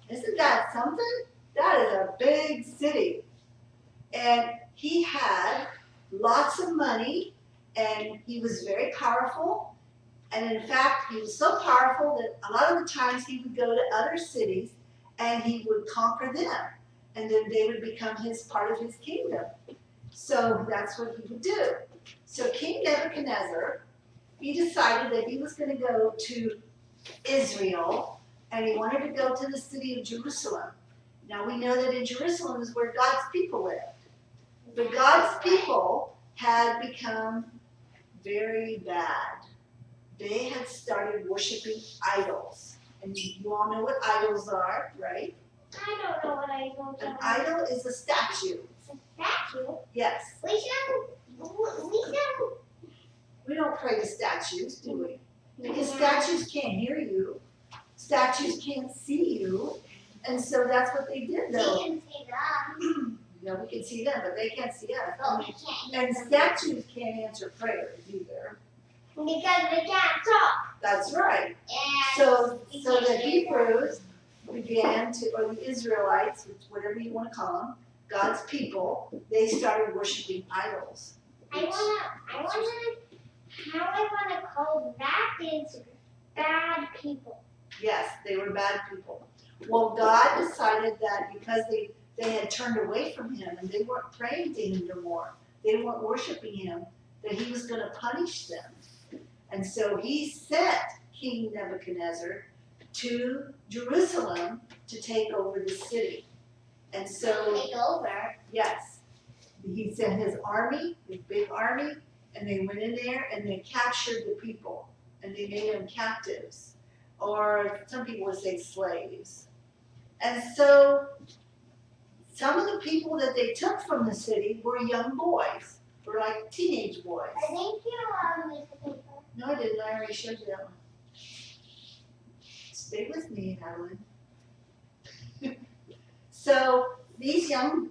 Isn't that something? That is a big city. And he had lots of money, and he was very powerful. And in fact, he was so powerful that a lot of the times he would go to other cities and he would conquer them. And then they would become his part of his kingdom. So that's what he would do. So King Nebuchadnezzar, he decided that he was going to go to Israel, and he wanted to go to the city of Jerusalem. Now we know that in Jerusalem is where God's people live. But God's people had become very bad. They had started worshiping idols. And you all know what idols are, right? I don't know what idols are. An idol is a statue. It's a statue? Yes. We don't pray to statues, do we? Because statues can't hear you. Statues can't see you. And so that's what they did, though. We can see them. No, we can see them, but they can't see us. But we can't. And statues can't answer prayers either. Because they can't talk. That's right. And so the Hebrews began to, or the Israelites, whatever you want to call them, God's people, they started worshiping idols. I wanna call that is bad people. Yes, they were bad people. Well, God decided that because they had turned away from him and they weren't praying to him no more, they weren't worshiping him, that he was going to punish them. And so he sent King Nebuchadnezzar to Jerusalem to take over the city. And so, take over? Yes. He sent his army, his big army, and they went in there and they captured the people and they made them captives. Or some people would say slaves. And so some of the people that they took from the city were young boys, were like teenage boys. I think you allowed me to take them. No, I didn't. I already showed you that one. Stay with me, Madeline. So these young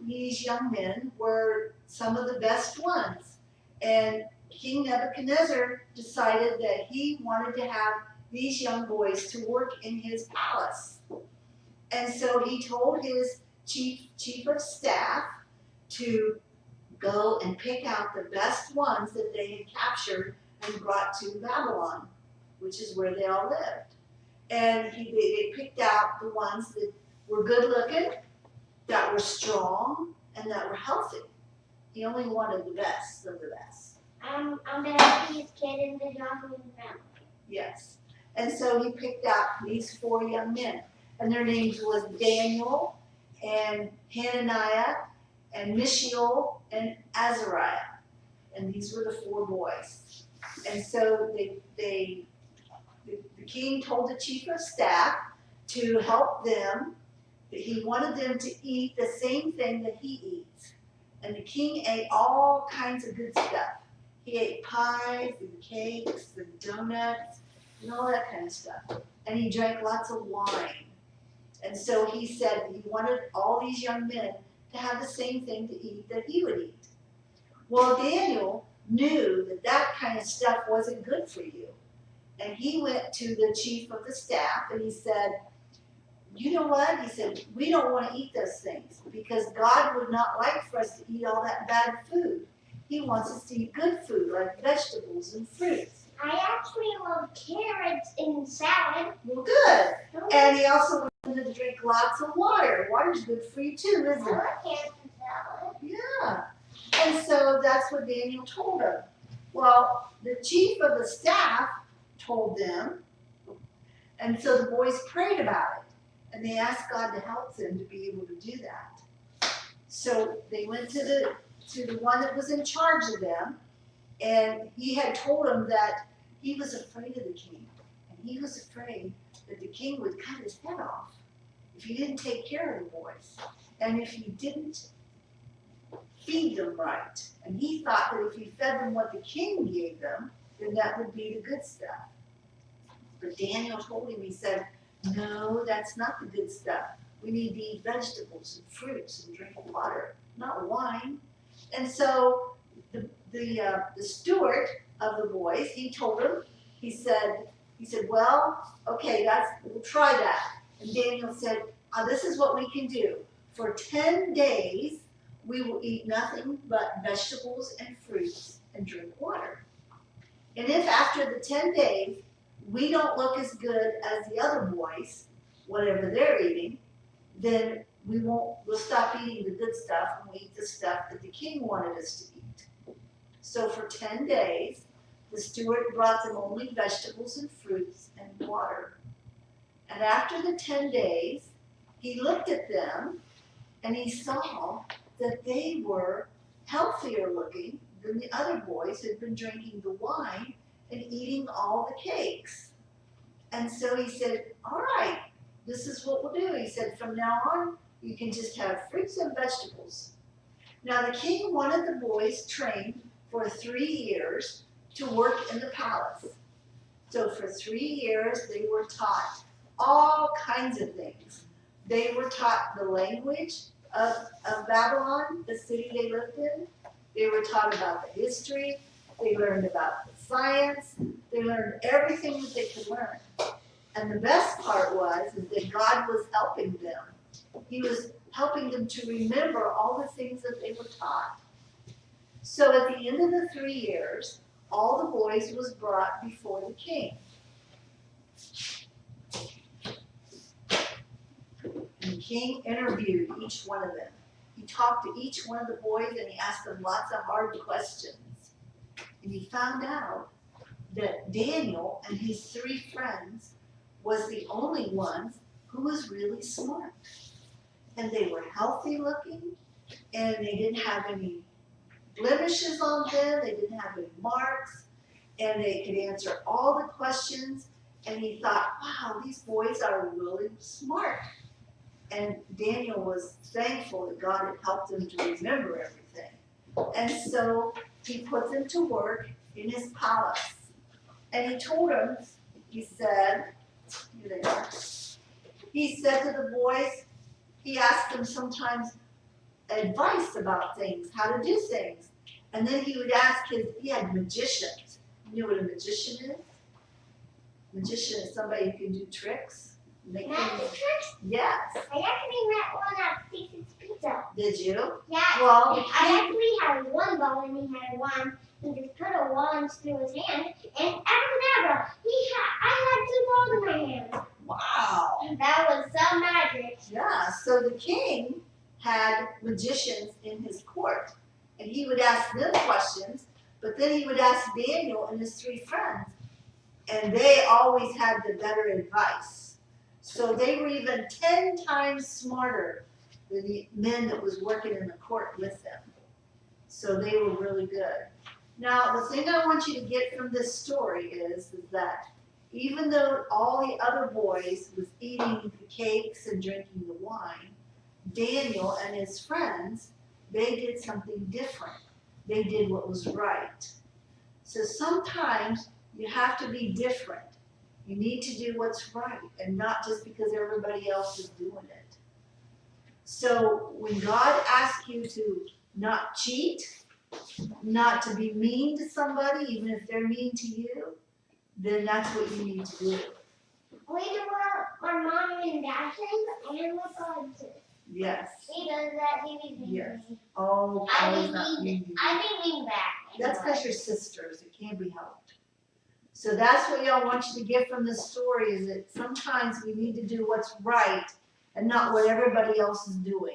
men were some of the best ones. And King Nebuchadnezzar decided that he wanted to have these young boys to work in his palace. And so he told his chief of staff to go and pick out the best ones that they had captured and brought to Babylon, which is where they all lived. And they picked out the ones that were good looking, that were strong, and that were healthy. He only wanted the best of the best. I'm the happiest kid in the Johnson family. Yes. And so he picked out these 4 young men. And their names was Daniel and Hananiah and Mishael and Azariah. And these were the 4 boys. And so the king told the chief of staff to help them. That he wanted them to eat the same thing that he eats. And the king ate all kinds of good stuff. He ate pies and cakes and donuts and all that kind of stuff. And he drank lots of wine. And so he said he wanted all these young men to have the same thing to eat that he would eat. Well, Daniel knew that that kind of stuff wasn't good for you. And he went to the chief of the staff and he said, you know what? He said, we don't want to eat those things because God would not like for us to eat all that bad food. He wants us to eat good food like vegetables and fruits. I actually love carrots in salad. Well, good. And he also wanted to drink lots of water. Water's good for you too, isn't it? I love carrots in salad. Yeah. And so that's what Daniel told him. Well, the chief of the staff told them, and so the boys prayed about it. And they asked God to help them to be able to do that. So they went to the one that was in charge of them, and he had told them that he was afraid of the king. And he was afraid that the king would cut his head off if he didn't take care of the boys. And if he didn't feed them right. And he thought that if he fed them what the king gave them, then that would be the good stuff. But Daniel told him, he said, no, that's not the good stuff. We need to eat vegetables and fruits and drink water, not wine. And so the steward of the boys, he told him, he said, well, okay, we'll try that. And Daniel said, this is what we can do. For 10 days, we will eat nothing but vegetables and fruits and drink water. And if after the 10 days, we don't look as good as the other boys, whatever they're eating, then we'll stop eating the good stuff and we'll eat the stuff that the king wanted us to eat. So for 10 days, the steward brought them only vegetables and fruits and water. And after the 10 days, he looked at them and he saw that they were healthier looking than the other boys who had been drinking the wine and eating all the cakes. And so he said, all right, this is what we'll do. He said, from now on, you can just have fruits and vegetables. Now the king wanted the boys trained for 3 years to work in the palace. So for 3 years, they were taught all kinds of things. They were taught the language of Babylon, the city they lived in. They were taught about the history. They learned about the science. They learned everything that they could learn. And the best part was that God was helping them. He was helping them to remember all the things that they were taught. So at the end of the 3 years, all the boys was brought before the king. And the king interviewed each one of them. He talked to each one of the boys and he asked them lots of hard questions. And he found out that Daniel and his 3 friends was the only ones who was really smart. And they were healthy looking, and they didn't have any blemishes on them, they didn't have any marks, and they could answer all the questions. And he thought, wow, these boys are really smart. And Daniel was thankful that God had helped him to remember everything. And so he put them to work in his palace. And he told them, he said, here they are. He said to the boys, he asked them sometimes advice about things, how to do things. And then he would ask he had magicians. You know what a magician is? Magician is somebody who can do tricks. Make Magic things. tricks? Yes. I actually met one at Stacey's Pizza. Did you? Yeah. Well, I actually had one ball and he had one. He just put a wand through his hand and abracadabra. I had 2 balls in my hand. wow. That was some magic. Yeah, so the king had magicians in his court, and he would ask them questions, but then he would ask Daniel and his 3 friends, and they always had the better advice. So they were even 10 times smarter than the men that was working in the court with them. So they were really good. Now, the thing I want you to get from this story is that even though all the other boys was eating the cakes and drinking the wine, Daniel and his friends, they did something different. They did what was right. So sometimes you have to be different. You need to do what's right and not just because everybody else is doing it. So when God asks you to not cheat, not to be mean to somebody, even if they're mean to you, then that's what you need to do. We do what our mom and dad say and what God says. Yes. He does that. He be mean Yes. to me. Oh, I I was be not mean. mean. I be mean back. That's because you're sisters. It can't be helped. So that's what y'all want you to get from this story is that sometimes we need to do what's right and not what everybody else is doing.